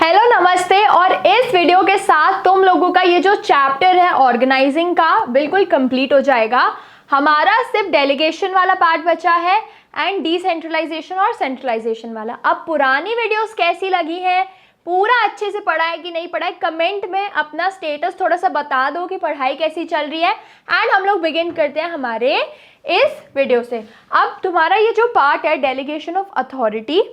Hello नमस्ते। और इस वीडियो के साथ तुम लोगों का ये जो चैप्टर है ऑर्गेनाइजिंग का बिल्कुल कंप्लीट हो जाएगा। हमारा सिर्फ डेलीगेशन वाला पार्ट बचा है एंड डिसेंट्रलाइजेशन और सेंट्रलाइजेशन वाला। अब पुरानी वीडियोस कैसी लगी हैं, पूरा अच्छे से पढ़ा है कि नहीं पढ़ा है, कमेंट में अपना स्टेटस थोड़ा सा बता दो कि पढ़ाई कैसी चल रही है। एंड हम लोग बिगिन करते हैं हमारे इस वीडियो से। अब तुम्हारा ये जो पार्ट है डेलीगेशन ऑफ अथॉरिटी,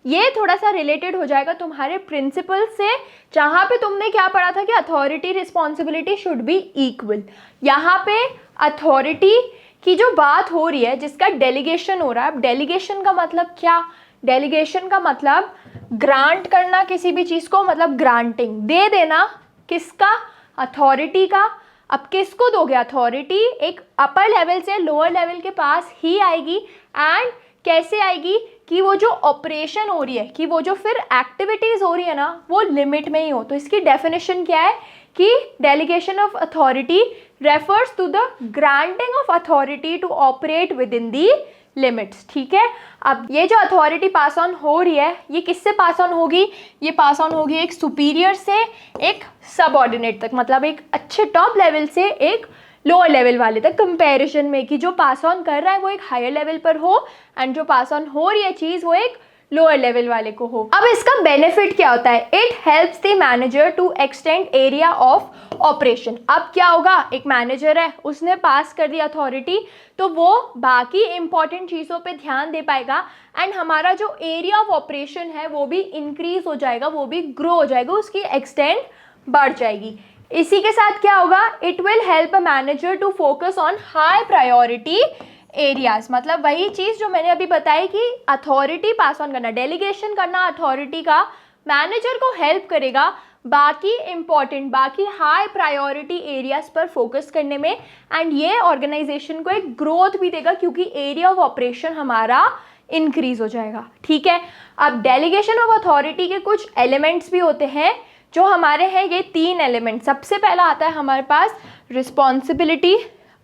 ये थोड़ा सा रिलेटेड हो जाएगा तुम्हारे प्रिंसिपल से, जहाँ पे तुमने क्या पढ़ा था कि authority responsibility should be equal. यहाँ पे अथॉरिटी की जो बात हो रही है, जिसका डेलीगेशन हो रहा है। अब डेलीगेशन का मतलब क्या? डेलीगेशन का मतलब ग्रांट करना किसी भी चीज़ को, मतलब ग्रांटिंग, दे देना। किसका? अथॉरिटी का। अब किसको दोगे अथॉरिटी? एक अपर लेवल से लोअर लेवल के पास ही आएगी। एंड कैसे आएगी कि वो जो ऑपरेशन हो रही है, कि वो जो फिर एक्टिविटीज़ हो रही है ना, वो लिमिट में ही हो। तो इसकी डेफिनेशन क्या है कि delegation of authority refers to the granting of authority to operate within the limits. ठीक है। अब ये जो अथॉरिटी पास ऑन हो रही है, ये किससे पास ऑन होगी? ये पास ऑन होगी एक सुपीरियर से एक सबऑर्डिनेट तक, मतलब एक अच्छे टॉप लेवल से एक लोअर लेवल वाले तक कंपैरिजन में, कि जो पास ऑन कर रहा है वो एक हायर लेवल पर हो एंड जो पास ऑन हो रही है चीज़ वो एक लोअर लेवल वाले को हो। अब इसका बेनिफिट क्या होता है? It helps the manager to extend area of operation. अब क्या होगा, एक मैनेजर है, उसने पास कर दी अथॉरिटी, तो वो बाकी इंपॉर्टेंट चीज़ों पे ध्यान दे पाएगा एंड हमारा जो एरिया ऑफ ऑपरेशन है वो भी इंक्रीज हो जाएगा, वो भी ग्रो हो जाएगा, उसकी एक्सटेंड बढ़ जाएगी। इसी के साथ क्या होगा? It will help a manager to focus on high priority areas. मतलब वही चीज़ जो मैंने अभी बताई कि अथॉरिटी पास ऑन करना, डेलीगेशन करना अथॉरिटी का, मैनेजर को हेल्प करेगा बाकी इंपॉर्टेंट, बाकी हाई प्रायोरिटी एरियाज पर फोकस करने में। एंड ये ऑर्गेनाइजेशन को एक ग्रोथ भी देगा क्योंकि एरिया ऑफ ऑपरेशन हमारा इंक्रीज हो जाएगा। ठीक है। अब डेलीगेशन ऑफ अथॉरिटी के कुछ एलिमेंट्स भी होते हैं जो हमारे हैं, ये 3 एलिमेंट। सबसे पहला आता है हमारे पास रिस्पॉन्सिबिलिटी,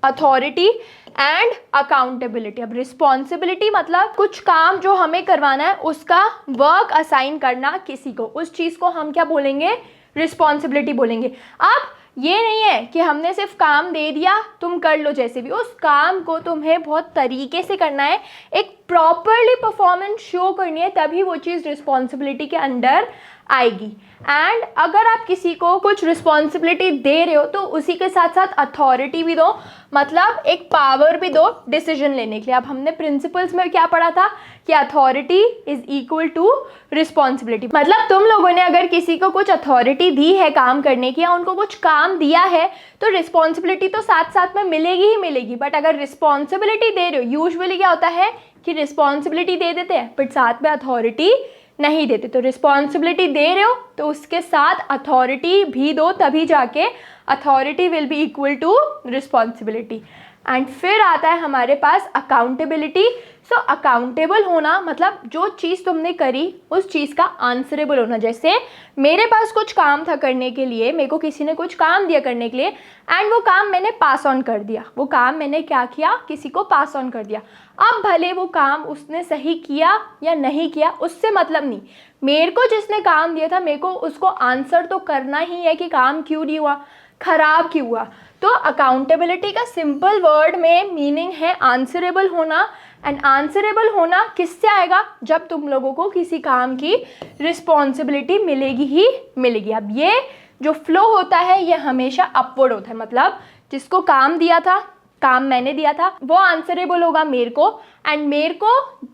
अथॉरिटी एंड अकाउंटेबिलिटी। अब रिस्पॉन्सिबिलिटी मतलब कुछ काम जो हमें करवाना है उसका वर्क असाइन करना किसी को, उस चीज़ को हम क्या बोलेंगे? रिस्पॉन्सिबिलिटी बोलेंगे। अब ये नहीं है कि हमने सिर्फ काम दे दिया तुम कर लो, जैसे भी उस काम को तुम्हें बहुत तरीके से करना है, एक प्रॉपरली परफॉर्मेंस शो करनी है, तभी वो चीज़ रिस्पॉन्सिबिलिटी के अंडर आएगी। एंड अगर आप किसी को कुछ रिस्पॉन्सिबिलिटी दे रहे हो तो उसी के साथ साथ अथॉरिटी भी दो, मतलब एक पावर भी दो डिसीजन लेने के लिए। अब हमने प्रिंसिपल्स में क्या पढ़ा था कि authority is equal to responsibility. मतलब तुम लोगों ने अगर किसी को कुछ अथॉरिटी दी है काम करने की या उनको कुछ काम दिया है तो रिस्पॉन्सिबिलिटी तो साथ साथ में मिलेगी ही मिलेगी। बट अगर रिस्पॉन्सिबिलिटी दे रहे हो, यूजुअली क्या होता है कि रिस्पॉन्सिबिलिटी दे देते हैं बट साथ में अथॉरिटी नहीं देते। तो रिस्पॉन्सिबिलिटी दे रहे हो तो उसके साथ अथॉरिटी भी दो, तभी जाके authority will be equal to responsibility. And फिर आता है हमारे पास अकाउंटेबिलिटी। सो अकाउंटेबल होना मतलब जो चीज़ तुमने करी उस चीज़ का आंसरेबल होना। जैसे मेरे पास कुछ काम था करने के लिए, मेरे को किसी ने कुछ काम दिया करने के लिए एंड वो काम मैंने पास ऑन कर दिया। वो काम मैंने क्या किया? किसी को पास ऑन कर दिया। अब भले वो काम उसने सही किया या नहीं किया उससे मतलब नहीं, मेरे को जिसने काम दिया था मेरे को उसको आंसर तो करना ही है कि काम क्यों नहीं हुआ, खराब क्यों हुआ। तो अकाउंटेबिलिटी का सिंपल वर्ड में मीनिंग है आंसरेबल होना। एंड आंसरेबल होना किससे आएगा? जब तुम लोगों को किसी काम की रिस्पॉन्सिबिलिटी मिलेगी ही मिलेगी। अब ये जो फ्लो होता है ये हमेशा अपवर्ड होता है, मतलब जिसको काम दिया था, काम मैंने दिया था, वो आंसरेबल होगा मेरे को, एंड मेरे को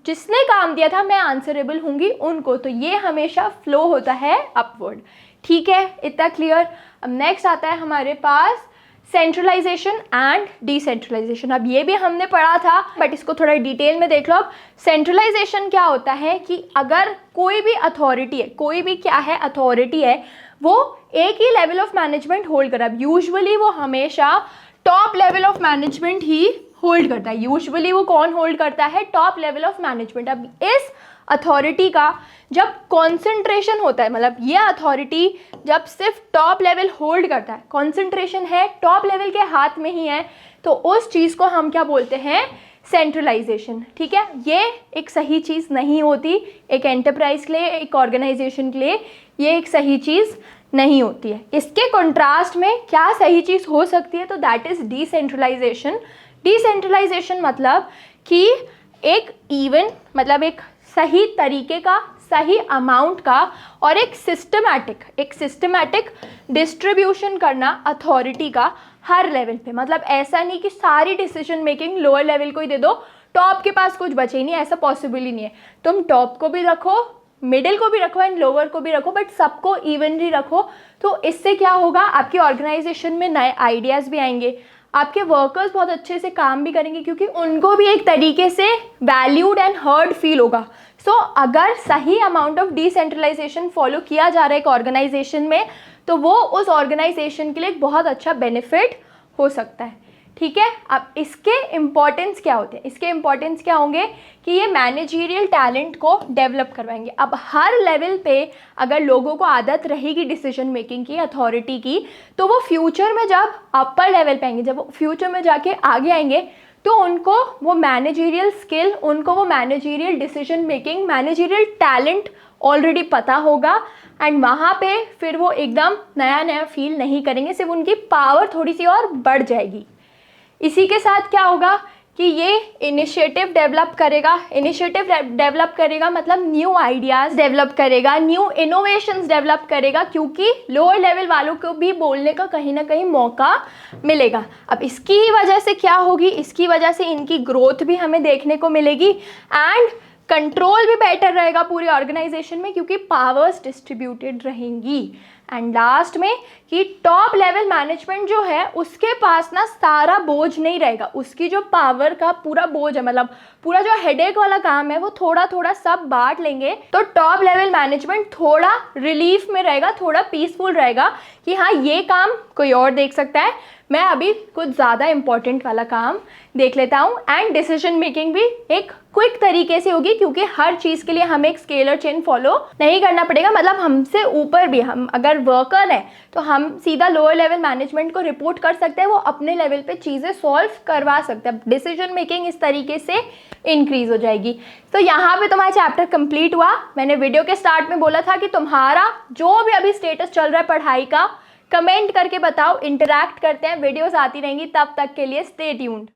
जिसने काम दिया था मैं आंसरेबल होंगी उनको। तो ये हमेशा फ्लो होता है अपवर्ड। ठीक है, इतना क्लियर। अब नेक्स्ट आता है हमारे पास सेंट्रलाइजेशन एंड डिसेंट्रलाइजेशन। अब ये भी हमने पढ़ा था बट इसको थोड़ा डिटेल में देख लो। अब सेंट्रलाइजेशन क्या होता है कि अगर कोई भी अथॉरिटी है, कोई भी क्या है अथॉरिटी है, वो एक ही लेवल ऑफ मैनेजमेंट होल्ड कर रहा है। यूजुअली वो हमेशा top level of management he hold करता है। यूजुअली वो कौन होल्ड करता है? Top level of management. अब इस अथॉरिटी का जब कॉन्सेंट्रेशन होता है, मतलब ये अथॉरिटी जब सिर्फ टॉप लेवल होल्ड करता है, कॉन्सेंट्रेशन है टॉप लेवल के हाथ में ही है, तो उस चीज़ को हम क्या बोलते हैं? सेंट्रलाइजेशन। ठीक है, ये एक सही चीज़ नहीं होती एक एंटरप्राइज के लिए, एक ऑर्गेनाइजेशन के लिए। ये एक सही चीज़ नहीं होती है। इसके कंट्रास्ट में क्या सही चीज़ हो सकती है, तो दैट इज़ डिसेंट्रलाइजेशन। डिसेंट्रलाइजेशन मतलब कि एक इवन, मतलब एक सही तरीके का, सही अमाउंट का और एक सिस्टमैटिक डिस्ट्रीब्यूशन करना अथॉरिटी का हर लेवल पे। मतलब ऐसा नहीं कि सारी डिसीजन मेकिंग लोअर लेवल को ही दे दो, टॉप के पास कुछ बचे ही नहीं, ऐसा पॉसिबल ही नहीं है। तुम टॉप को भी रखो, मिडिल को भी रखो एंड लोअर को भी रखो, बट सबको इवनली रखो। तो इससे क्या होगा, आपकी ऑर्गेनाइजेशन में नए आइडियाज़ भी आएंगे, आपके वर्कर्स बहुत अच्छे से काम भी करेंगे क्योंकि उनको भी एक तरीके से वैल्यूड एंड हर्ड फील होगा। सो अगर सही अमाउंट ऑफ डिसेंट्रलाइजेशन फॉलो किया जा रहा है एक ऑर्गेनाइजेशन में, तो वो उस ऑर्गेनाइजेशन के लिए एक बहुत अच्छा बेनिफिट हो सकता है। ठीक है, अब इसके इम्पॉर्टेंस क्या होते हैं, इसके इम्पॉर्टेंस क्या होंगे कि ये मैनेजरियल टैलेंट को डेवलप करवाएंगे। अब हर लेवल पे अगर लोगों को आदत रहेगी डिसीजन मेकिंग की, अथॉरिटी की, तो वो फ्यूचर में जब अपर लेवल पे आएंगे, जब वो फ्यूचर में जाके आगे आएंगे, तो उनको वो मैनेजरियल स्किल, उनको वो managerial decision making, managerial talent already पता होगा एंड वहाँ पे फिर वो एकदम नया नया फील नहीं करेंगे, सिर्फ उनकी पावर थोड़ी सी और बढ़ जाएगी। इसी के साथ क्या होगा कि ये इनिशिएटिव डेवलप करेगा, मतलब न्यू आइडियाज़ डेवलप करेगा, न्यू इनोवेशंस डेवलप करेगा, क्योंकि लोअर लेवल वालों को भी बोलने का कहीं ना कहीं मौका मिलेगा। अब इसकी ही वजह से क्या होगी, इसकी वजह से इनकी ग्रोथ भी हमें देखने को मिलेगी एंड कंट्रोल भी बेटर रहेगा पूरी ऑर्गेनाइजेशन में, क्योंकि पावर्स डिस्ट्रीब्यूटेड रहेंगी। एंड लास्ट में कि टॉप लेवल मैनेजमेंट जो है उसके पास ना सारा बोझ नहीं रहेगा, उसकी जो पावर का पूरा बोझ है, मतलब पूरा जो हेडेक वाला काम है वो थोड़ा थोड़ा सब बांट लेंगे, तो टॉप लेवल मैनेजमेंट थोड़ा रिलीफ में रहेगा, थोड़ा पीसफुल रहेगा कि हाँ ये काम कोई और देख सकता है, मैं अभी कुछ ज़्यादा इंपॉर्टेंट वाला काम देख लेता हूँ। एंड डिसीजन मेकिंग भी एक क्विक तरीके से होगी, क्योंकि हर चीज़ के लिए हमें एक स्केलर चेन फॉलो नहीं करना पड़ेगा। मतलब हमसे ऊपर भी, हम अगर वर्कर हैं तो हम सीधा लोअर लेवल मैनेजमेंट को रिपोर्ट कर सकते हैं, वो अपने लेवल पे चीज़ें सॉल्व करवा सकते हैं। डिसीजन मेकिंग इस तरीके से इंक्रीज हो जाएगी। तो यहाँ पे तुम्हारा चैप्टर कंप्लीट हुआ। मैंने वीडियो के स्टार्ट में बोला था कि तुम्हारा जो भी अभी स्टेटस चल रहा है पढ़ाई का, कमेंट करके बताओ, इंटरैक्ट करते हैं, वीडियोस आती रहेंगी। तब तक के लिए स्टे ट्यून्ड।